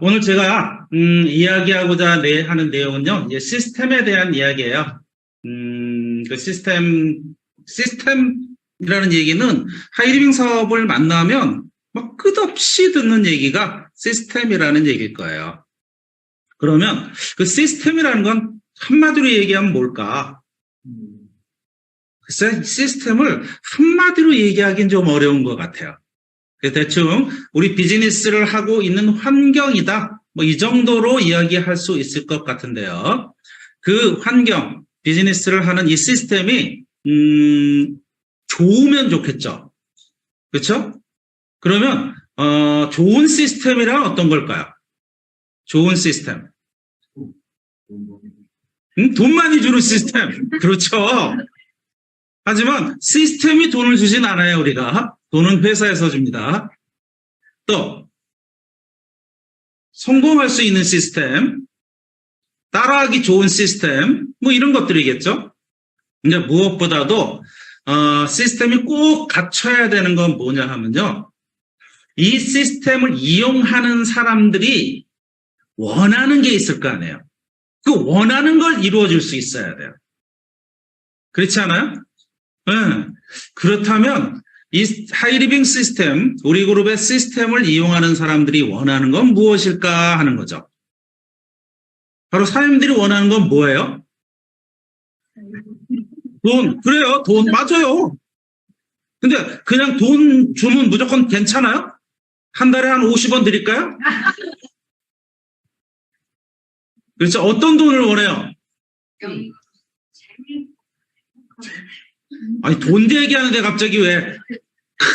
오늘 제가 이야기하고자 하는 내용은요, 이제 시스템에 대한 이야기예요. 그 시스템이라는 얘기는 하이리빙 사업을 만나면 막 끝없이 듣는 얘기가 시스템이라는 얘기일 거예요. 그러면 그 시스템이라는 건 한마디로 얘기하면 뭘까? 글쎄, 시스템을 한마디로 얘기하기는 좀 어려운 것 같아요. 대충 우리 비즈니스를 하고 있는 환경이다. 뭐 이 정도로 이야기할 수 있을 것 같은데요. 그 환경, 비즈니스를 하는 이 시스템이 좋으면 좋겠죠. 그렇죠? 그러면 좋은 시스템이란 어떤 걸까요? 좋은 시스템. 돈 많이 주는 시스템. 그렇죠. 하지만 시스템이 돈을 주진 않아요, 우리가. 돈은 회사에서 줍니다. 또 성공할 수 있는 시스템, 따라하기 좋은 시스템, 뭐 이런 것들이겠죠. 근데 무엇보다도 시스템이 꼭 갖춰야 되는 건 뭐냐 하면요. 이 시스템을 이용하는 사람들이 원하는 게 있을 거 아니에요. 그 원하는 걸 이루어줄 수 있어야 돼요. 그렇지 않아요? 네. 그렇다면 이 하이리빙 시스템, 우리 그룹의 시스템을 이용하는 사람들이 원하는 건 무엇일까 하는 거죠. 바로 사람들이 원하는 건 뭐예요? 돈. 그래요. 돈. 맞아요. 근데 그냥 돈 주면 무조건 괜찮아요? 한 달에 한 50원 드릴까요? 그렇죠. 어떤 돈을 원해요? 아니, 돈 얘기하는데 갑자기 왜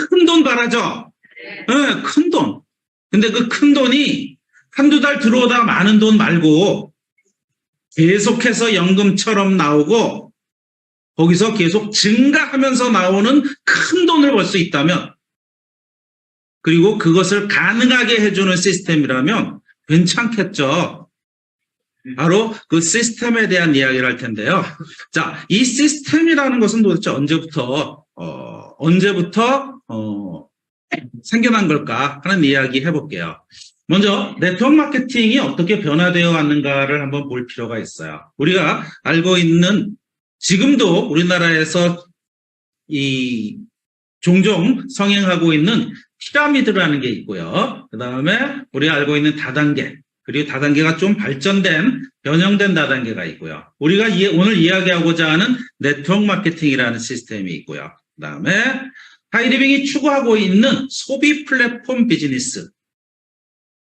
큰 돈 바라죠? 네, 큰 돈. 근데 그 큰 돈이 한두 달 들어오다 많은 돈 말고 계속해서 연금처럼 나오고 거기서 계속 증가하면서 나오는 큰 돈을 벌 수 있다면 그리고 그것을 가능하게 해주는 시스템이라면 괜찮겠죠. 바로 그 시스템에 대한 이야기를 할 텐데요. 자, 이 시스템이라는 것은 도대체 언제부터 생겨난 걸까 하는 이야기 해볼게요. 먼저 네트워크 마케팅이 어떻게 변화되어 왔는가를 한번 볼 필요가 있어요. 우리가 알고 있는 지금도 우리나라에서 이 종종 성행하고 있는 피라미드라는 게 있고요. 그 다음에 우리가 알고 있는 다단계, 그리고 다단계가 좀 발전된, 변형된 다단계가 있고요. 우리가 오늘 이야기하고자 하는 네트워크 마케팅이라는 시스템이 있고요. 그 다음에 하이리빙이 추구하고 있는 소비 플랫폼 비즈니스.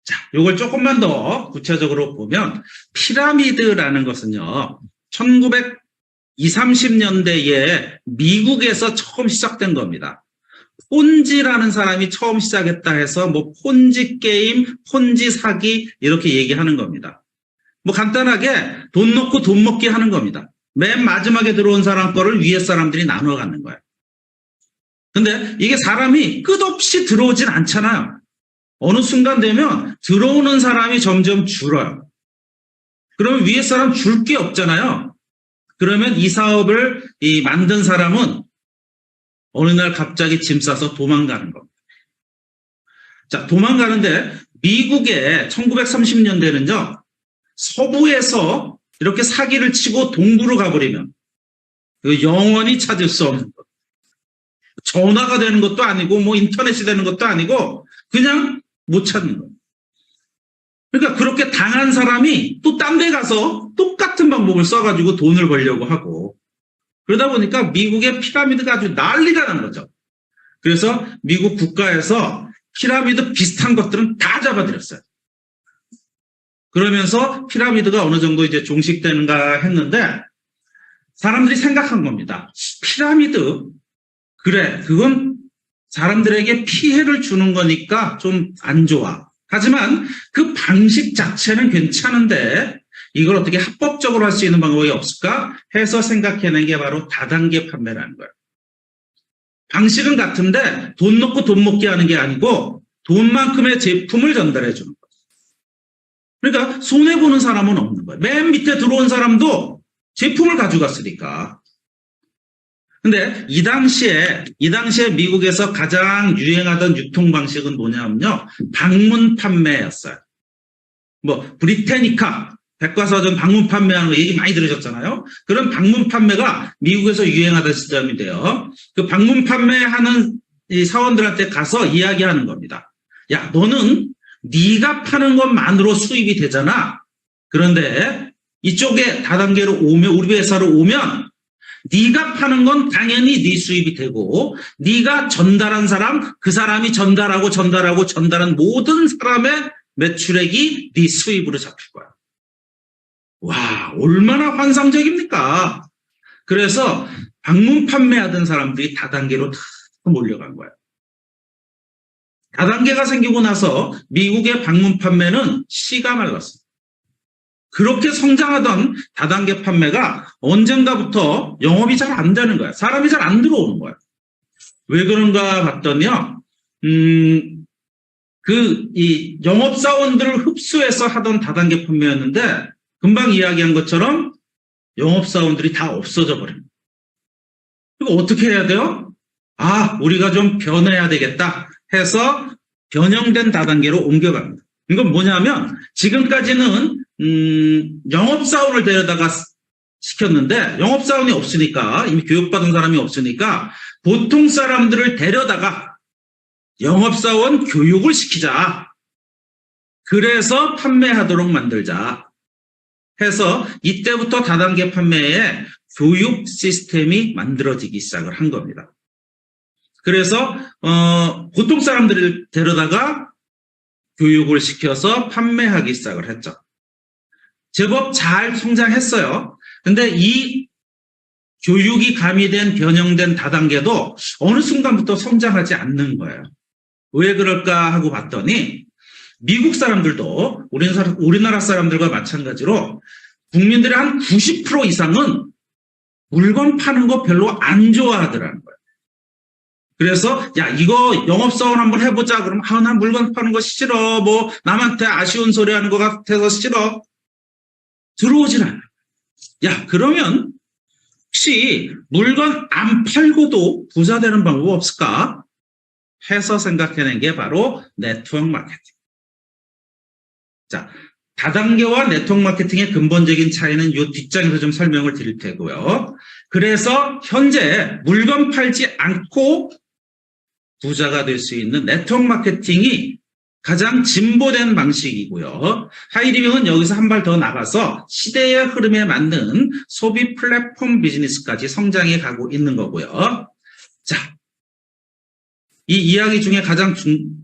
자, 이걸 조금만 더 구체적으로 보면 피라미드라는 것은요. 1920, 30년대에 미국에서 처음 시작된 겁니다. 폰지라는 사람이 처음 시작했다 해서 뭐 폰지 게임, 폰지 사기 이렇게 얘기하는 겁니다. 뭐 간단하게 돈 넣고 돈 먹기 하는 겁니다. 맨 마지막에 들어온 사람 거를 위에 사람들이 나눠 갖는 거예요. 근데 이게 사람이 끝없이 들어오진 않잖아요. 어느 순간 되면 들어오는 사람이 점점 줄어요. 그러면 위에 사람 줄 게 없잖아요. 그러면 이 사업을 만든 사람은 어느 날 갑자기 짐 싸서 도망가는 겁니다. 자, 도망가는데 미국의 1930년대는요. 서부에서 이렇게 사기를 치고 동부로 가버리면 영원히 찾을 수 없는 것. 전화가 되는 것도 아니고 뭐 인터넷이 되는 것도 아니고 그냥 못 찾는 거예요. 그러니까 그렇게 당한 사람이 또 딴 데 가서 똑같은 방법을 써가지고 돈을 벌려고 하고 그러다 보니까 미국의 피라미드가 아주 난리가 난 거죠. 그래서 미국 국가에서 피라미드 비슷한 것들은 다 잡아들였어요. 그러면서 피라미드가 어느 정도 이제 종식되는가 했는데 사람들이 생각한 겁니다. 피라미드, 그래, 그건 사람들에게 피해를 주는 거니까 좀 안 좋아. 하지만 그 방식 자체는 괜찮은데 이걸 어떻게 합법적으로 할 수 있는 방법이 없을까 해서 생각해낸 게 바로 다단계 판매라는 거예요. 방식은 같은데 돈 넣고 돈 먹게 하는 게 아니고 돈만큼의 제품을 전달해 주는 거예요. 그러니까 손해보는 사람은 없는 거예요. 맨 밑에 들어온 사람도 제품을 가져갔으니까. 근데 이 당시에 미국에서 가장 유행하던 유통 방식은 뭐냐면요. 방문 판매였어요. 뭐 브리테니카 백과사전 방문 판매하는 거 얘기 많이 들으셨잖아요. 그런 방문 판매가 미국에서 유행하던 시점인데요. 그 방문 판매하는 이 사원들한테 가서 이야기하는 겁니다. 야, 너는 네가 파는 것만으로 수입이 되잖아. 그런데 이쪽에 다단계로 오면, 우리 회사로 오면 네가 파는 건 당연히 네 수입이 되고, 네가 전달한 사람, 그 사람이 전달한 모든 사람의 매출액이 네 수입으로 잡힐 거야. 와, 얼마나 환상적입니까? 그래서 방문 판매하던 사람들이 다단계로 다 몰려간 거예요. 다단계가 생기고 나서 미국의 방문 판매는 씨가 말랐어요. 그렇게 성장하던 다단계 판매가 언젠가부터 영업이 잘 안 되는 거야. 사람이 잘 안 들어오는 거야. 왜 그런가 봤더니요. 이 영업사원들을 흡수해서 하던 다단계 판매였는데, 금방 이야기한 것처럼 영업사원들이 다 없어져 버립니다. 이거 어떻게 해야 돼요? 아, 우리가 좀 변해야 되겠다 해서 변형된 다단계로 옮겨갑니다. 이건 뭐냐면, 지금까지는 영업사원을 데려다가 시켰는데, 영업사원이 없으니까, 이미 교육받은 사람이 없으니까 보통 사람들을 데려다가 영업사원 교육을 시키자. 그래서 판매하도록 만들자 해서 이때부터 다단계 판매에 교육 시스템이 만들어지기 시작을 한 겁니다. 그래서 보통 사람들을 데려다가 교육을 시켜서 판매하기 시작을 했죠. 제법 잘 성장했어요. 근데 이 교육이 가미된 변형된 다단계도 어느 순간부터 성장하지 않는 거예요. 왜 그럴까 하고 봤더니 미국 사람들도 우리나라 사람들과 마찬가지로 국민들의 한 90% 이상은 물건 파는 거 별로 안 좋아하더라는 거예요. 그래서 야, 이거 영업사원 한번 해보자. 그러면 난 물건 파는 거 싫어. 뭐 남한테 아쉬운 소리 하는 것 같아서 싫어. 들어오질 않아요. 야, 그러면 혹시 물건 안 팔고도 부자 되는 방법 없을까? 해서 생각해낸 게 바로 네트워크 마케팅. 자, 다단계와 네트워크 마케팅의 근본적인 차이는 이 뒷장에서 좀 설명을 드릴 테고요. 그래서 현재 물건 팔지 않고 부자가 될 수 있는 네트워크 마케팅이 가장 진보된 방식이고요. 하이리빙은 여기서 한 발 더 나가서 시대의 흐름에 맞는 소비 플랫폼 비즈니스까지 성장해 가고 있는 거고요. 자, 이 이야기 중에 가장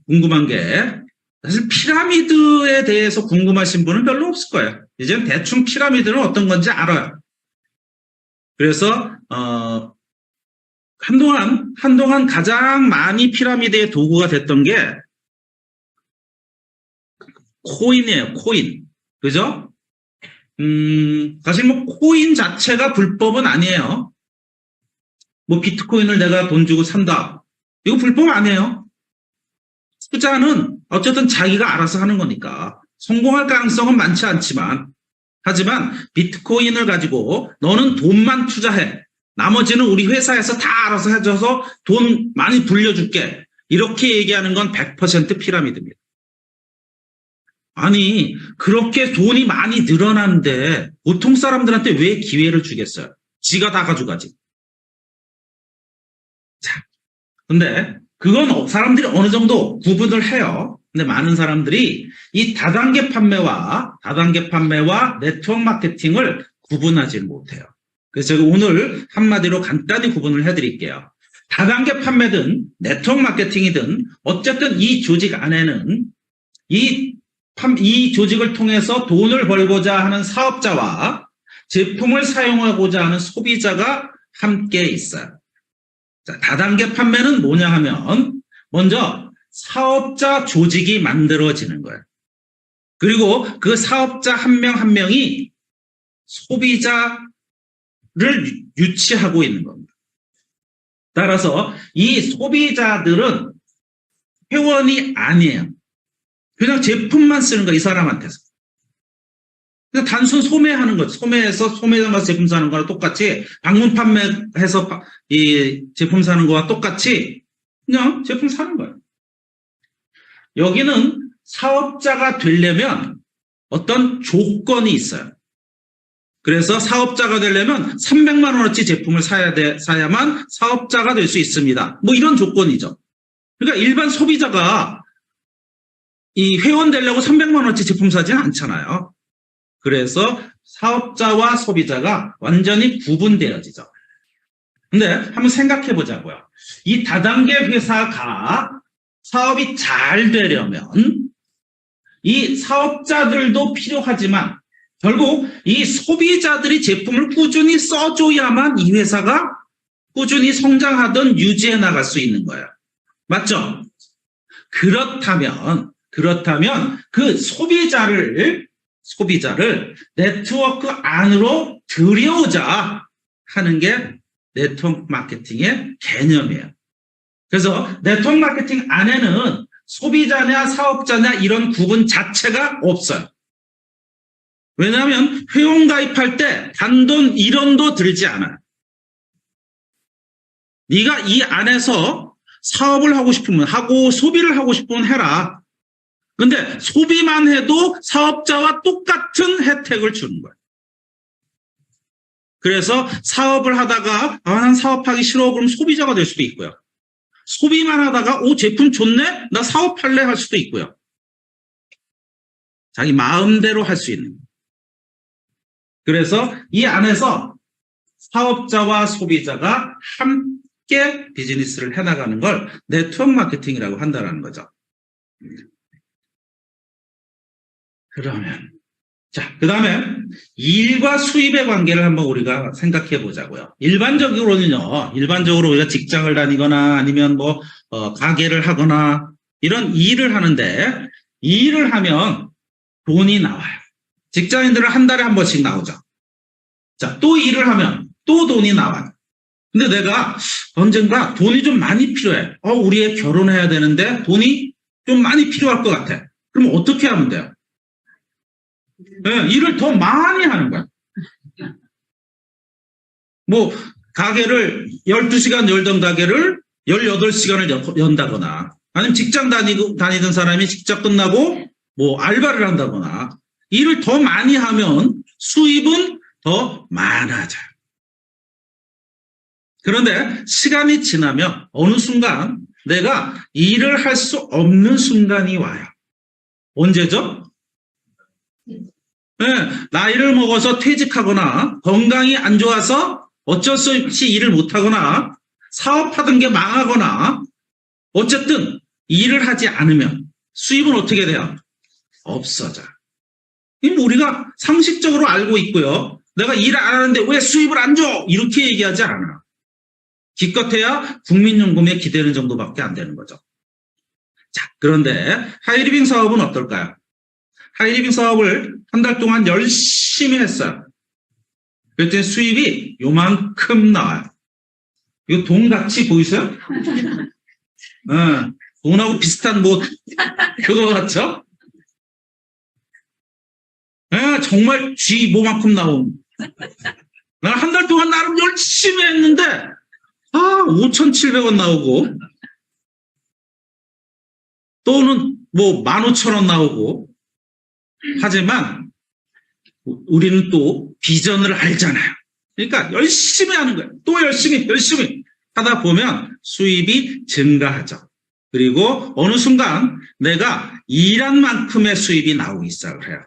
궁금한 게 사실 피라미드에 대해서 궁금하신 분은 별로 없을 거예요. 이제 대충 피라미드는 어떤 건지 알아요. 그래서 한동안 가장 많이 피라미드의 도구가 됐던 게 코인이에요. 코인. 그죠? 사실 뭐 코인 자체가 불법은 아니에요. 뭐 비트코인을 내가 돈 주고 산다. 이거 불법 아니에요. 투자는 어쨌든 자기가 알아서 하는 거니까 성공할 가능성은 많지 않지만, 하지만 비트코인을 가지고 너는 돈만 투자해. 나머지는 우리 회사에서 다 알아서 해줘서 돈 많이 불려줄게. 이렇게 얘기하는 건 100% 피라미드입니다. 아니, 그렇게 돈이 많이 늘어나는데 보통 사람들한테 왜 기회를 주겠어요? 지가 다 가져가지. 자, 근데 그건 사람들이 어느 정도 구분을 해요. 근데 많은 사람들이 이 다단계 판매와 네트워크 마케팅을 구분하지 못해요. 그래서 제가 오늘 한마디로 간단히 구분을 해드릴게요. 다단계 판매든 네트워크 마케팅이든 어쨌든 이 조직 안에는 이 조직을 통해서 돈을 벌고자 하는 사업자와 제품을 사용하고자 하는 소비자가 함께 있어요. 자, 다단계 판매는 뭐냐 하면 먼저 사업자 조직이 만들어지는 거예요. 그리고 그 사업자 한 명 한 명이 소비자를 유치하고 있는 겁니다. 따라서 이 소비자들은 회원이 아니에요. 그냥 제품만 쓰는 거야, 이 사람한테서. 그냥 단순 소매하는 거죠. 소매해서 소매장 가서 제품 사는 거랑 똑같이, 방문 판매해서 이 제품 사는 거와 똑같이 그냥 제품 사는 거예요. 여기는 사업자가 되려면 어떤 조건이 있어요. 그래서 사업자가 되려면 300만 원어치 제품을 사야만 사업자가 될 수 있습니다. 뭐 이런 조건이죠. 그러니까 일반 소비자가 이 회원 되려고 300만 원어치 제품 사지는 않잖아요. 그래서 사업자와 소비자가 완전히 구분되어지죠. 근데 한번 생각해 보자고요. 이 다단계 회사가 사업이 잘 되려면 이 사업자들도 필요하지만 결국 이 소비자들이 제품을 꾸준히 써줘야만 이 회사가 꾸준히 성장하던 유지해 나갈 수 있는 거예요. 맞죠? 그렇다면 그 소비자를 네트워크 안으로 들여오자 하는 게 네트워크 마케팅의 개념이에요. 그래서 네트워크 마케팅 안에는 소비자냐 사업자냐 이런 구분 자체가 없어요. 왜냐하면 회원 가입할 때 단돈 1원도 들지 않아요. 네가 이 안에서 사업을 하고 싶으면 하고 소비를 하고 싶으면 해라. 근데 소비만 해도 사업자와 똑같은 혜택을 주는 거예요. 그래서 사업을 하다가 난 사업하기 싫어 그럼 소비자가 될 수도 있고요. 소비만 하다가 제품 좋네? 나 사업할래? 할 수도 있고요. 자기 마음대로 할 수 있는 거예요. 그래서 이 안에서 사업자와 소비자가 함께 비즈니스를 해나가는 걸 네트워크 마케팅이라고 한다는 거죠. 그러면 그 다음에 일과 수입의 관계를 한번 우리가 생각해 보자고요. 일반적으로는요, 우리가 직장을 다니거나 아니면 가게를 하거나 이런 일을 하는데, 일을 하면 돈이 나와요. 직장인들은 한 달에 한 번씩 나오죠. 또 일을 하면 또 돈이 나와요. 근데 내가 언젠가 돈이 좀 많이 필요해. 우리 애 결혼해야 되는데 돈이 좀 많이 필요할 것 같아. 그럼 어떻게 하면 돼요? 네, 일을 더 많이 하는 거야. 가게를 12시간 열던 가게를 18시간을 연다거나 아니면 직장 다니던 사람이 직장 끝나고 알바를 한다거나 일을 더 많이 하면 수입은 더 많아져요. 그런데 시간이 지나면 어느 순간 내가 일을 할 수 없는 순간이 와요. 언제죠? 네, 나이를 먹어서 퇴직하거나 건강이 안 좋아서 어쩔 수 없이 일을 못하거나 사업하던 게 망하거나 어쨌든 일을 하지 않으면 수입은 어떻게 돼요? 없어져요. 우리가 상식적으로 알고 있고요. 내가 일을 안 하는데 왜 수입을 안 줘? 이렇게 얘기하지 않아요. 기껏해야 국민연금에 기대는 정도밖에 안 되는 거죠. 그런데 하이리빙 사업은 어떨까요? 하이리빙 사업을 한 달 동안 열심히 했어요. 그랬더니 수입이 요만큼 나와요. 이거 돈 같이 보이세요? 돈하고 비슷한 그거 같죠? 정말 쥐 모만큼 나온. 난 한 달 동안 나름 열심히 했는데 5,700원 나오고 또는 15,000원 나오고 하지만 우리는 또 비전을 알잖아요. 그러니까 열심히 하는 거예요. 또 열심히 하다 보면 수입이 증가하죠. 그리고 어느 순간 내가 일한 만큼의 수입이 나오기 시작을 해요.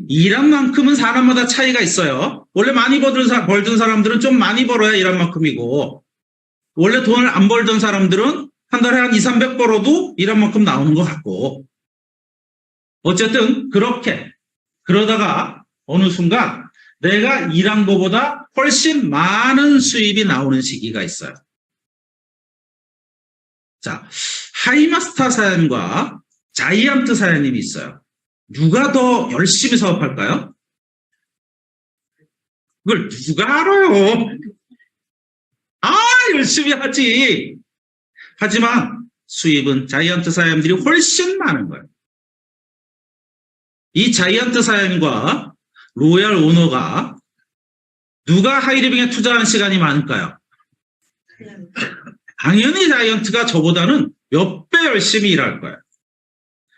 일한 만큼은 사람마다 차이가 있어요. 원래 많이 벌던 사람들은 좀 많이 벌어야 일한 만큼이고 원래 돈을 안 벌던 사람들은 한 달에 한 200-300 벌어도 일한 만큼 나오는 것 같고 어쨌든 그러다가 어느 순간 내가 일한 것보다 훨씬 많은 수입이 나오는 시기가 있어요. 하이마스터 사연과 자이언트 사연님이 있어요. 누가 더 열심히 사업할까요? 그걸 누가 알아요? 열심히 하지. 하지만 수입은 자이언트 사연들이 훨씬 많은 거예요. 이 자이언트 사연과 로얄 오너가 누가 하이리빙에 투자한 시간이 많을까요? 당연히 자이언트가 저보다는 몇 배 열심히 일할 거예요.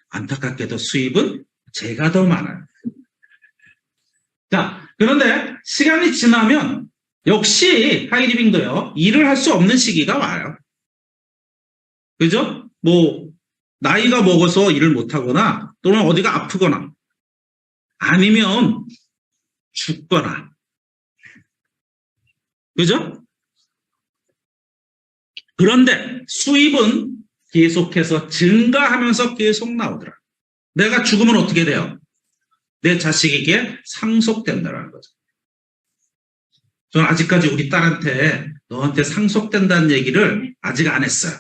안타깝게도 수입은 제가 더 많아요. 자, 그런데 시간이 지나면 역시 하이리빙도요, 일을 할 수 없는 시기가 와요. 그죠? 뭐, 나이가 먹어서 일을 못하거나 또는 어디가 아프거나 아니면 죽거나. 그죠? 그런데 수입은 계속해서 증가하면서 계속 나오더라. 내가 죽으면 어떻게 돼요? 내 자식에게 상속된다는 거죠. 저는 아직까지 우리 딸한테 너한테 상속된다는 얘기를 아직 안 했어요.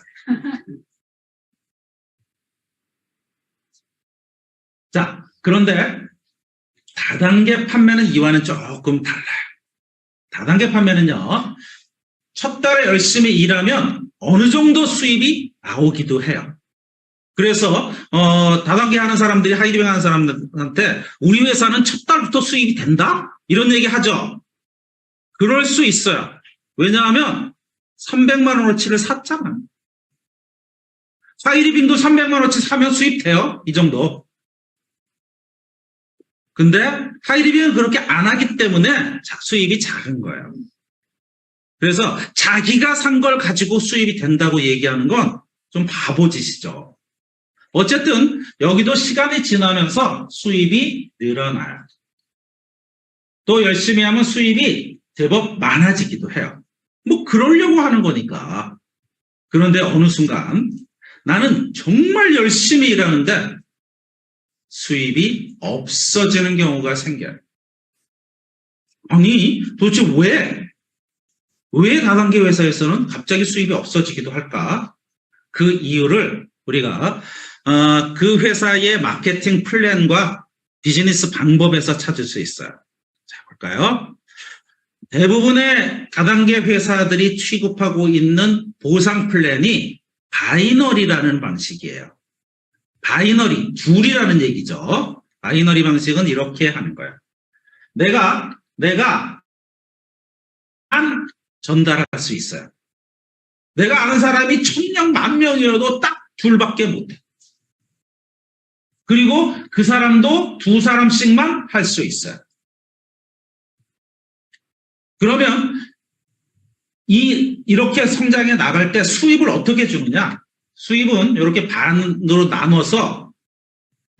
자, 그런데 다단계 판매는 이와는 조금 달라요. 다단계 판매는요, 첫 달에 열심히 일하면 어느 정도 수입이 나오기도 해요. 그래서 다단계 하는 사람들이, 하이리빙 하는 사람들한테 우리 회사는 첫 달부터 수입이 된다? 이런 얘기 하죠. 그럴 수 있어요. 왜냐하면 300만 원어치를 샀잖아요. 하이리빙도 300만 원어치 사면 수입돼요. 이 정도. 근데 하이리빙은 그렇게 안 하기 때문에 수입이 작은 거예요. 그래서 자기가 산 걸 가지고 수입이 된다고 얘기하는 건 좀 바보짓이죠. 어쨌든 여기도 시간이 지나면서 수입이 늘어나요. 또 열심히 하면 수입이 제법 많아지기도 해요. 뭐 그러려고 하는 거니까. 그런데 어느 순간 나는 정말 열심히 일하는데 수입이 없어지는 경우가 생겨요. 아니, 도대체 왜 다단계 회사에서는 갑자기 수입이 없어지기도 할까? 그 이유를 우리가 그 회사의 마케팅 플랜과 비즈니스 방법에서 찾을 수 있어요. 자, 볼까요? 대부분의 다단계 회사들이 취급하고 있는 보상 플랜이 바이너리라는 방식이에요. 바이너리, 줄이라는 얘기죠. 바이너리 방식은 이렇게 하는 거예요. 내가 한 전달할 수 있어요. 내가 아는 사람이 1000명, 10,000명이어도 딱 둘밖에 못해. 그리고 그 사람도 2사람씩만 할 수 있어요. 그러면 이렇게 성장해 나갈 때 수입을 어떻게 주느냐? 수입은 이렇게 반으로 나눠서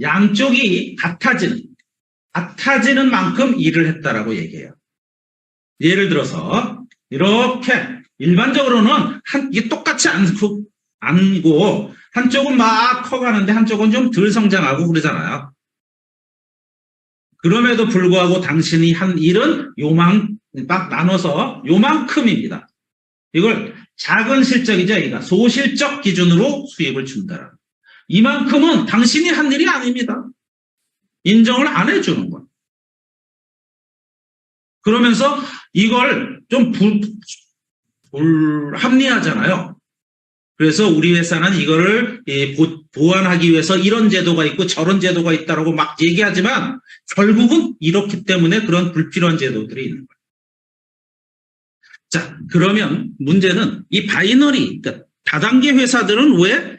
양쪽이 같아지는 만큼 일을 했다라고 얘기해요. 예를 들어서 이렇게 일반적으로는 이게 똑같이 안고 한쪽은 막 커가는데 한쪽은 좀 덜 성장하고 그러잖아요. 그럼에도 불구하고 당신이 한 일은 딱 나눠서 요만큼입니다. 이걸 작은 실적이죠. 그러니까 소실적 기준으로 수입을 준다. 이만큼은 당신이 한 일이 아닙니다. 인정을 안 해주는 거예요. 그러면서 이걸 좀 불합리하잖아요. 그래서 우리 회사는 이거를 보완하기 위해서 이런 제도가 있고 저런 제도가 있다라고 막 얘기하지만 결국은 이렇기 때문에 그런 불필요한 제도들이 있는 거예요. 자, 그러면 문제는 이 바이너리, 그러니까 다단계 회사들은 왜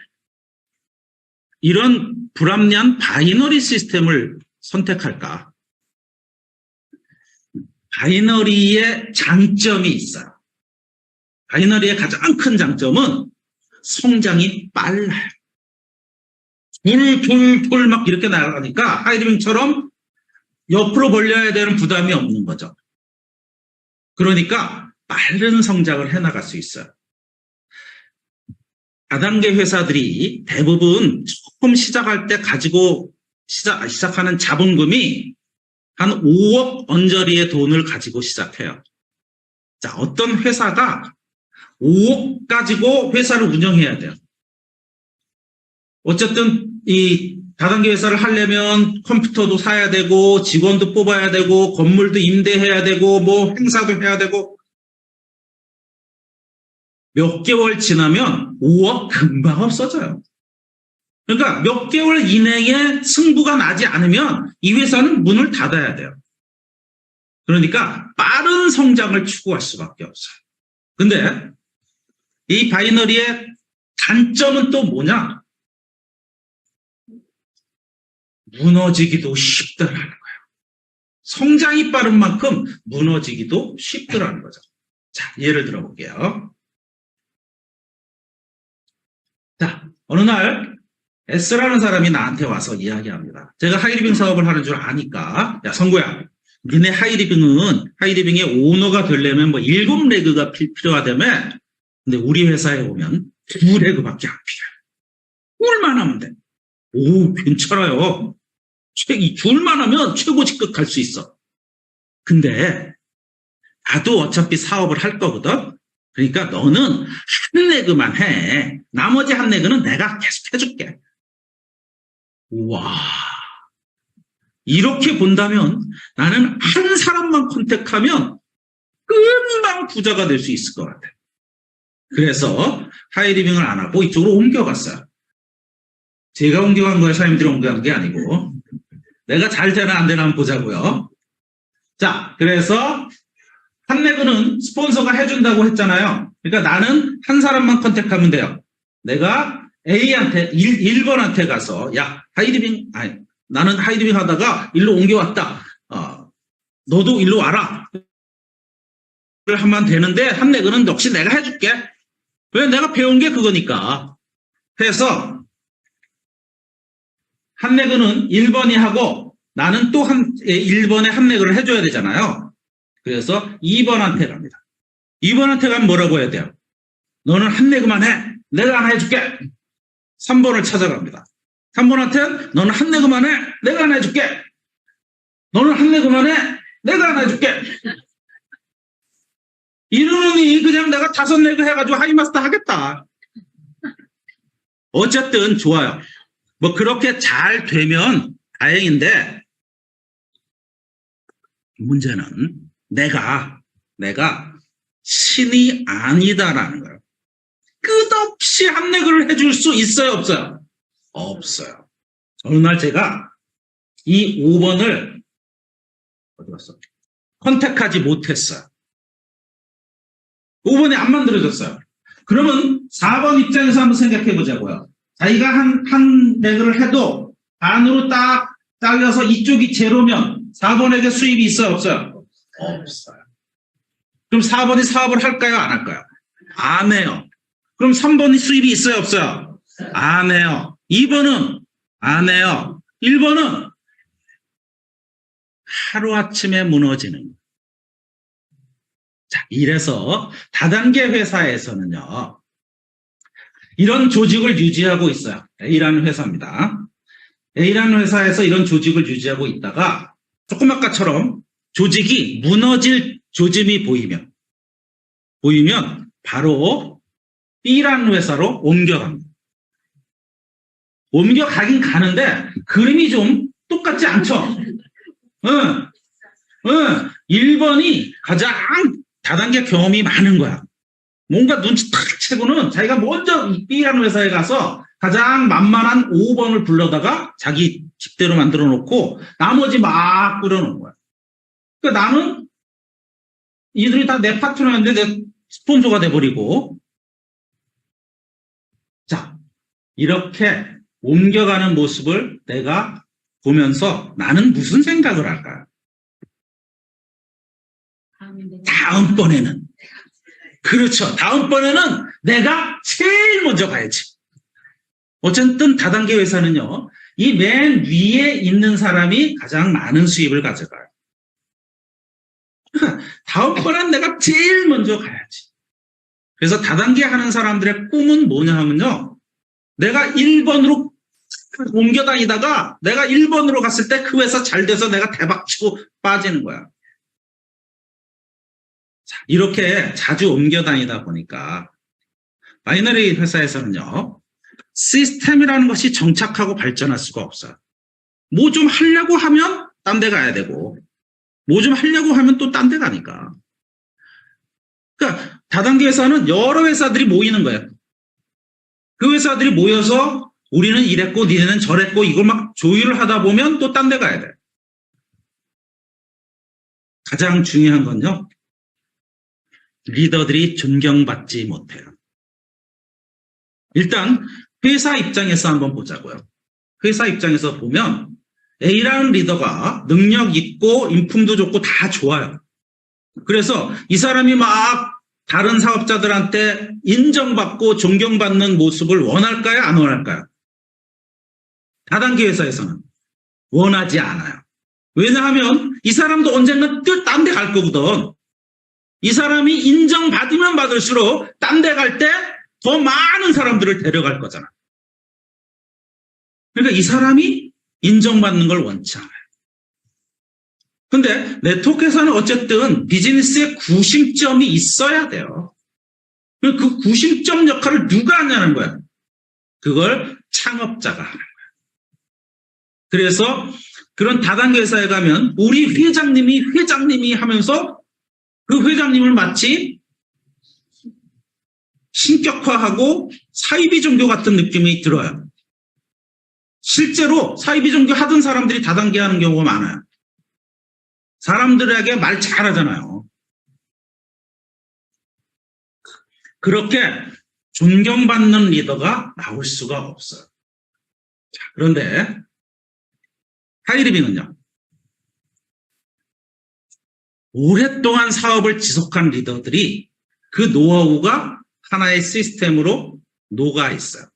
이런 불합리한 바이너리 시스템을 선택할까? 바이너리의 장점이 있어요. 바이너리의 가장 큰 장점은 성장이 빨라요. 돌 막 이렇게 나가니까 하이리빙처럼 옆으로 벌려야 되는 부담이 없는 거죠. 그러니까 빠른 성장을 해나갈 수 있어요. 다단계 회사들이 대부분 처음 시작할 때 가지고 시작하는 자본금이 한 5억 언저리의 돈을 가지고 시작해요. 자, 어떤 회사가 5억 가지고 회사를 운영해야 돼요. 어쨌든 이 다단계 회사를 하려면 컴퓨터도 사야 되고 직원도 뽑아야 되고 건물도 임대해야 되고 뭐 행사도 해야 되고 몇 개월 지나면 5억 금방 없어져요. 그러니까 몇 개월 이내에 승부가 나지 않으면 이 회사는 문을 닫아야 돼요. 그러니까 빠른 성장을 추구할 수밖에 없어요. 근데 이 바이너리의 단점은 또 뭐냐? 무너지기도 쉽다라는 거예요. 성장이 빠른 만큼 무너지기도 쉽더라는 거죠. 자, 예를 들어볼게요. 자, 어느 날 S라는 사람이 나한테 와서 이야기합니다. 제가 하이리빙 사업을 하는 줄 아니까, 야, 성구야, 니네 하이리빙의 오너가 되려면 뭐 7레그가 필요하다며. 근데 우리 회사에 오면 2레그밖에 안 필요해. 둘만 하면 돼. 오, 괜찮아요. 둘만 하면 최고 직급 갈 수 있어. 근데 나도 어차피 사업을 할 거거든. 그러니까 너는 한 레그만 해. 나머지 한 레그는 내가 계속 해줄게. 와, 이렇게 본다면 나는 한 사람만 컨택하면 금방 부자가 될 수 있을 것 같아. 그래서 하이리빙을 안 하고 이쪽으로 옮겨갔어요. 제가 옮겨간 거예요? 사장님들이 옮겨간 게 아니고. 내가 잘 되나 안 되나 한번 보자고요. 자, 그래서 한 레그는 스폰서가 해준다고 했잖아요. 그러니까 나는 한 사람만 컨택하면 돼요. 내가 A한테 1번한테 가서 야, 하이리빙, 아니, 나는 하이리빙 하다가 일로 옮겨왔다. 너도 일로 와라. 하면 되는데 한 레그는 역시 내가 해줄게. 왜? 내가 배운 게 그거니까. 해서 한 레그는 1번이 하고 나는 또 1번에 한 레그를 해줘야 되잖아요. 그래서 2번한테 갑니다. 2번한테 가면 뭐라고 해야 돼요? 너는 한 레그만 해. 내가 하나 해줄게. 3번을 찾아갑니다. 3번한테는 너는 한 레그만 해. 내가 하나 해줄게. 너는 한 레그만 해. 내가 하나 해줄게. 이러느니 그냥 내가 5레그 해가지고 하이마스터 하겠다. 어쨌든 좋아요. 뭐 그렇게 잘 되면 다행인데 문제는 내가 신이 아니다라는 거예요. 끝없이 한 레그를 해줄 수 있어요, 없어요? 없어요. 어느 날 제가 이 5번을 어디 갔어? 컨택하지 못했어요. 5번이 안 만들어졌어요. 그러면 4번 입장에서 한번 생각해 보자고요. 자기가 한 레그를 해도 반으로 딱 잘려서 이쪽이 제로면 4번에게 수입이 있어요, 없어요? 없어요. 그럼 4번이 사업을 할까요, 안 할까요? 안 해요. 그럼 3번이 수입이 있어요, 없어요? 안 해요. 2번은 안 해요. 1번은 하루아침에 무너지는. 자, 이래서 다단계 회사에서는요, 이런 조직을 유지하고 있어요. A라는 회사입니다. A라는 회사에서 이런 조직을 유지하고 있다가 조금 아까처럼 조직이 무너질 조짐이 보이면 바로 B라는 회사로 옮겨갑니다. 옮겨가긴 가는데 그림이 좀 똑같지 않죠? 1번이 가장 다단계 경험이 많은 거야. 뭔가 눈치 탁 채고는 자기가 먼저 B라는 회사에 가서 가장 만만한 5번을 불러다가 자기 집대로 만들어 놓고 나머지 막 꾸려놓은 거야. 그러니까 나는 이들이 다 내 파트너였는데 내 스폰서가 돼버리고. 자, 이렇게 옮겨가는 모습을 내가 보면서 나는 무슨 생각을 할까요? 다음번에는. 그렇죠. 다음번에는 내가 제일 먼저 가야지. 어쨌든 다단계 회사는요, 이 맨 위에 있는 사람이 가장 많은 수입을 가져가요. 다음번엔 내가 제일 먼저 가야지. 그래서 다단계 하는 사람들의 꿈은 뭐냐 하면요, 내가 1번으로 옮겨 다니다가 내가 1번으로 갔을 때 그 회사 잘 돼서 내가 대박치고 빠지는 거야. 자, 이렇게 자주 옮겨 다니다 보니까 바이너리 회사에서는요, 시스템이라는 것이 정착하고 발전할 수가 없어요. 뭐 좀 하려고 하면 딴 데 가야 되고, 뭐 좀 하려고 하면 또 딴 데 가니까. 그러니까 다단계 회사는 여러 회사들이 모이는 거예요. 그 회사들이 모여서 우리는 이랬고 니네는 저랬고 이걸 막 조율을 하다 보면 또 딴 데 가야 돼. 가장 중요한 건요, 리더들이 존경받지 못해요. 일단 회사 입장에서 한번 보자고요. 회사 입장에서 보면 A라는 리더가 능력 있고 인품도 좋고 다 좋아요. 그래서 이 사람이 막 다른 사업자들한테 인정받고 존경받는 모습을 원할까요? 안 원할까요? 다단계 회사에서는 원하지 않아요. 왜냐하면 이 사람도 언젠가 딴 데 갈 거거든. 이 사람이 인정받으면 받을수록 딴 데 갈 때 더 많은 사람들을 데려갈 거잖아. 그러니까 이 사람이 인정받는 걸 원치 않아요. 근데 네트워크에서는 어쨌든 비즈니스에 구심점이 있어야 돼요. 그 구심점 역할을 누가 하냐는 거야. 그걸 창업자가 하는 거야. 그래서 그런 다단계 회사에 가면 우리 회장님이 하면서 그 회장님을 마치 신격화하고 사이비 종교 같은 느낌이 들어요. 실제로 사이비 종교 하던 사람들이 다단계 하는 경우가 많아요. 사람들에게 말 잘하잖아요. 그렇게 존경받는 리더가 나올 수가 없어요. 자, 그런데 하이리빙은요. 오랫동안 사업을 지속한 리더들이 그 노하우가 하나의 시스템으로 녹아 있어요.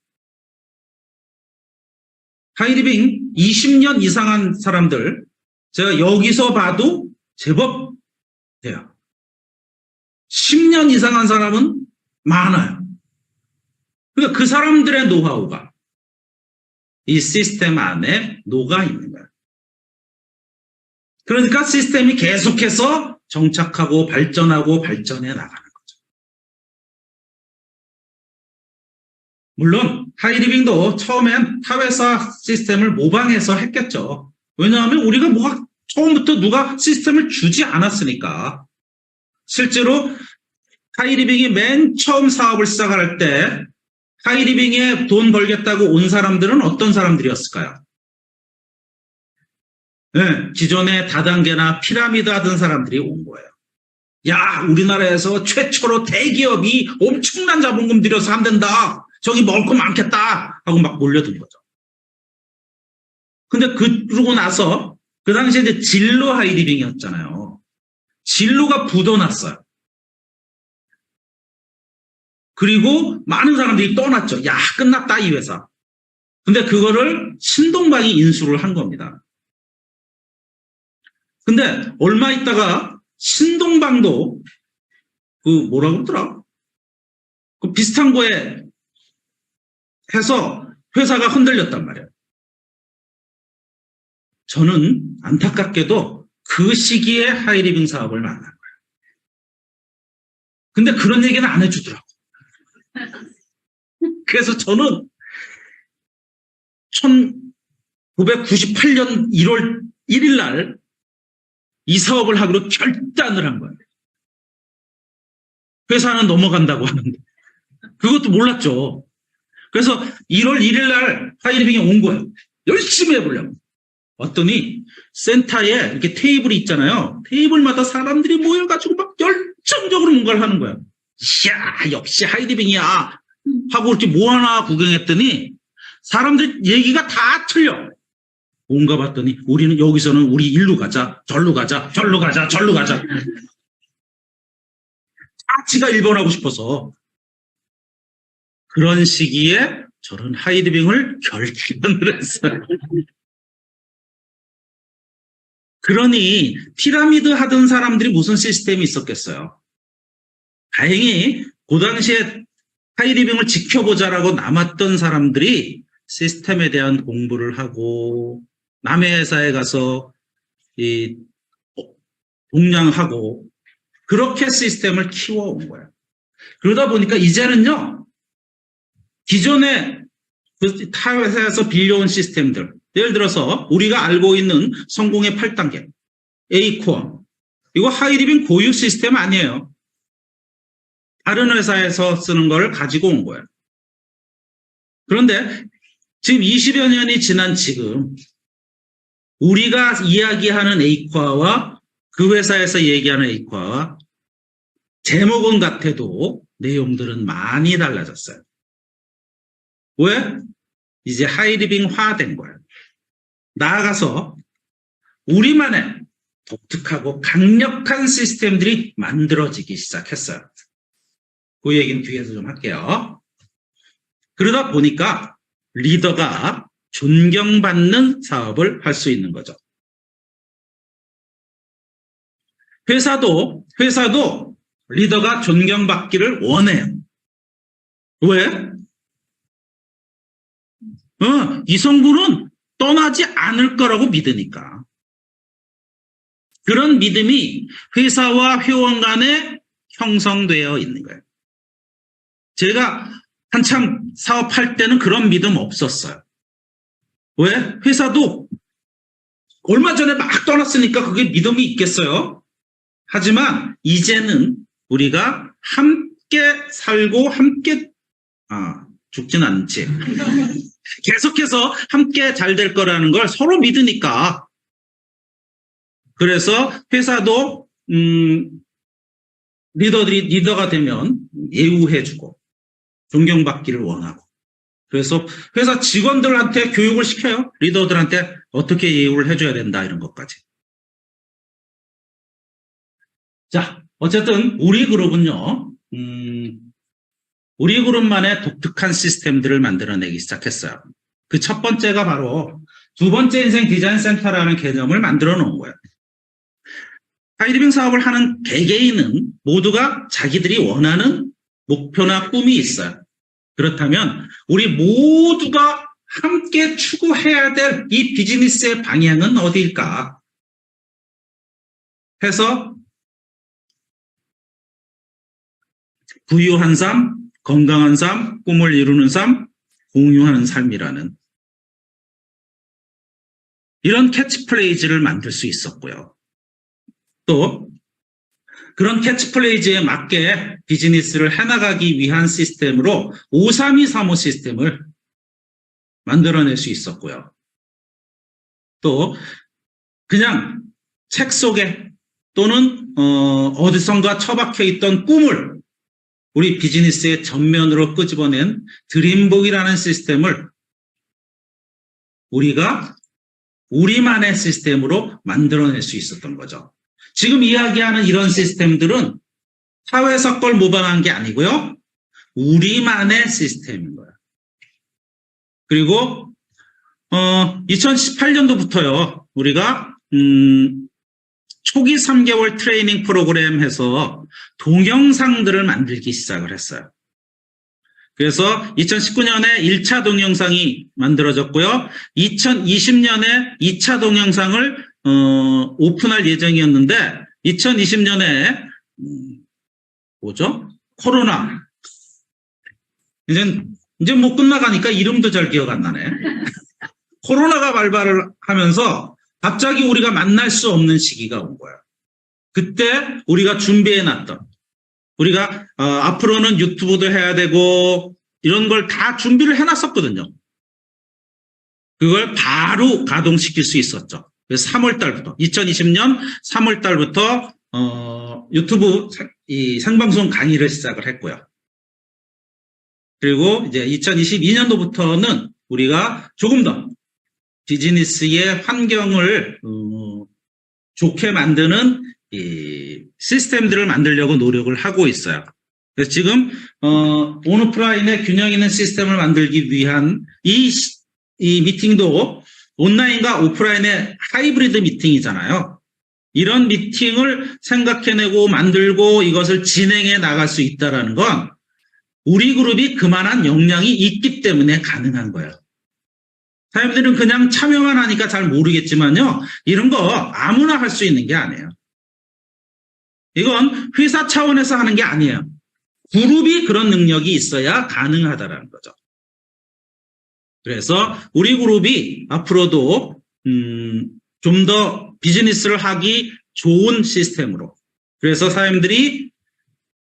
하이리빙 20년 이상 한 사람들 제가 여기서 봐도 제법 돼요. 10년 이상 한 사람은 많아요. 그러니까 그 사람들의 노하우가 이 시스템 안에 녹아 있는 거예요. 그러니까 시스템이 계속해서 정착하고 발전해 나가는 거죠. 물론 하이리빙도 처음엔 타회사 시스템을 모방해서 했겠죠. 왜냐하면 우리가 처음부터 누가 시스템을 주지 않았으니까. 실제로 하이리빙이 맨 처음 사업을 시작할 때 하이리빙에 돈 벌겠다고 온 사람들은 어떤 사람들이었을까요? 네, 기존의 다단계나 피라미드 하던 사람들이 온 거예요. 야, 우리나라에서 최초로 대기업이 엄청난 자본금 들여서 한댄다. 저기 먹을 거 많겠다 하고 막 몰려든 거죠. 근데 그러고 나서 그 당시에 이제 진로 하이리빙이었잖아요. 진로가 부도났어요. 그리고 많은 사람들이 떠났죠. 야, 끝났다 이 회사. 근데 그거를 신동방이 인수를 한 겁니다. 근데 얼마 있다가 신동방도 그 뭐라고 그러더라? 그 비슷한 거에 해서 회사가 흔들렸단 말이에요. 저는 안타깝게도 그 시기에 하이리빙 사업을 만난 거예요. 근데 그런 얘기는 안 해주더라고. 그래서 저는 1998년 1월 1일 날 이 사업을 하기로 결단을 한 거예요. 회사는 넘어간다고 하는데 그것도 몰랐죠. 그래서 1월 1일 날 하이리빙에 온 거예요. 열심히 해보려고. 왔더니 센터에 이렇게 테이블이 있잖아요. 테이블마다 사람들이 모여가지고 막 열정적으로 뭔가를 하는 거예요. 이야, 역시 하이리빙이야 하고 이렇게 뭐 하나 구경했더니 사람들 얘기가 다 틀려. 뭔가 봤더니 우리는 여기서는 우리 일로 가자, 절로 가자, 절로 가자, 절로 가자. 다 지가 일본하고 싶어서. 그런 시기에 저는 하이리빙을 결단을 했어요. 그러니 피라미드 하던 사람들이 무슨 시스템이 있었겠어요. 다행히 그 당시에 하이리빙을 지켜보자라고 남았던 사람들이 시스템에 대한 공부를 하고 남의 회사에 가서 동냥하고 그렇게 시스템을 키워온 거예요. 그러다 보니까 이제는요. 기존에 타 회사에서 빌려온 시스템들 예를 들어서 우리가 알고 있는 성공의 8단계 A코어 이거 하이리빙 고유 시스템 아니에요. 다른 회사에서 쓰는 걸 가지고 온 거예요. 그런데 지금 20여 년이 지난 지금 우리가 이야기하는 A코어와 그 회사에서 얘기하는 A코어와 제목은 같아도 내용들은 많이 달라졌어요. 왜? 이제 하이리빙화된 거예요. 나아가서 우리만의 독특하고 강력한 시스템들이 만들어지기 시작했어요. 그 얘기는 뒤에서 좀 할게요. 그러다 보니까 리더가 존경받는 사업을 할 수 있는 거죠. 회사도 리더가 존경받기를 원해요. 왜? 이성구는 떠나지 않을 거라고 믿으니까. 그런 믿음이 회사와 회원 간에 형성되어 있는 거예요. 제가 한참 사업할 때는 그런 믿음 없었어요. 왜? 회사도 얼마 전에 막 떠났으니까 그게 믿음이 있겠어요? 하지만 이제는 우리가 함께 살고 함께 죽진 않지. 계속해서 함께 잘 될 거라는 걸 서로 믿으니까. 그래서 회사도 리더가 되면 예우해주고 존경받기를 원하고. 그래서 회사 직원들한테 교육을 시켜요. 리더들한테 어떻게 예우를 해줘야 된다 이런 것까지. 자, 어쨌든 우리 그룹은요. 우리 그룹만의 독특한 시스템들을 만들어내기 시작했어요. 그 첫 번째가 바로 두 번째 인생 디자인 센터라는 개념을 만들어 놓은 거예요. 하이리빙 사업을 하는 개개인은 모두가 자기들이 원하는 목표나 꿈이 있어요. 그렇다면 우리 모두가 함께 추구해야 될 이 비즈니스의 방향은 어디일까? 해서 부유한 삶, 건강한 삶, 꿈을 이루는 삶, 공유하는 삶이라는 이런 캐치프레이즈를 만들 수 있었고요. 또 그런 캐치프레이즈에 맞게 비즈니스를 해나가기 위한 시스템으로 5323호 시스템을 만들어낼 수 있었고요. 또 그냥 책 속에 또는 어디선가 처박혀 있던 꿈을 우리 비즈니스의 전면으로 끄집어낸 드림북이라는 시스템을 우리가 우리만의 시스템으로 만들어낼 수 있었던 거죠. 지금 이야기하는 이런 시스템들은 사회에서 걸 모방한 게 아니고요. 우리만의 시스템인 거예요. 그리고 2018년도부터요. 우리가 초기 3개월 트레이닝 프로그램 해서 동영상들을 만들기 시작을 했어요. 그래서 2019년에 1차 동영상이 만들어졌고요. 2020년에 2차 동영상을 오픈할 예정이었는데 2020년에 뭐죠? 코로나. 이제 뭐 끝나가니까 이름도 잘 기억 안 나네. 코로나가 발발을 하면서 갑자기 우리가 만날 수 없는 시기가 온 거야. 그때 우리가 준비해놨던 우리가 앞으로는 유튜브도 해야 되고 이런 걸 다 준비를 해놨었거든요. 그걸 바로 가동시킬 수 있었죠. 그래서 3월 달부터 2020년 3월 달부터 유튜브 이 생방송 강의를 시작을 했고요. 그리고 이제 2022년도부터는 우리가 조금 더 비즈니스의 환경을 좋게 만드는 이 시스템들을 만들려고 노력을 하고 있어요. 그래서 지금 온오프라인의 균형 있는 시스템을 만들기 위한 이 미팅도 온라인과 오프라인의 하이브리드 미팅이잖아요. 이런 미팅을 생각해내고 만들고 이것을 진행해 나갈 수 있다는 건 우리 그룹이 그만한 역량이 있기 때문에 가능한 거예요. 사람들은 그냥 참여만 하니까 잘 모르겠지만요. 이런 거 아무나 할 수 있는 게 아니에요. 이건 회사 차원에서 하는 게 아니에요. 그룹이 그런 능력이 있어야 가능하다는 거죠. 그래서 우리 그룹이 앞으로도 좀 더 비즈니스를 하기 좋은 시스템으로 그래서 사람들이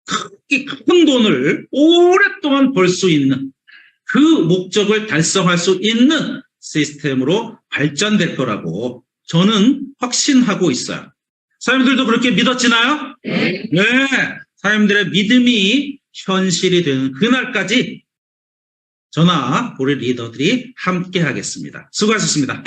큰 돈을 오랫동안 벌 수 있는 그 목적을 달성할 수 있는 시스템으로 발전될 거라고 저는 확신하고 있어요. 사람들도 그렇게 믿어지나요? 네. 사람들의 믿음이 현실이 되는 그날까지 저나 우리 리더들이 함께 하겠습니다. 수고하셨습니다.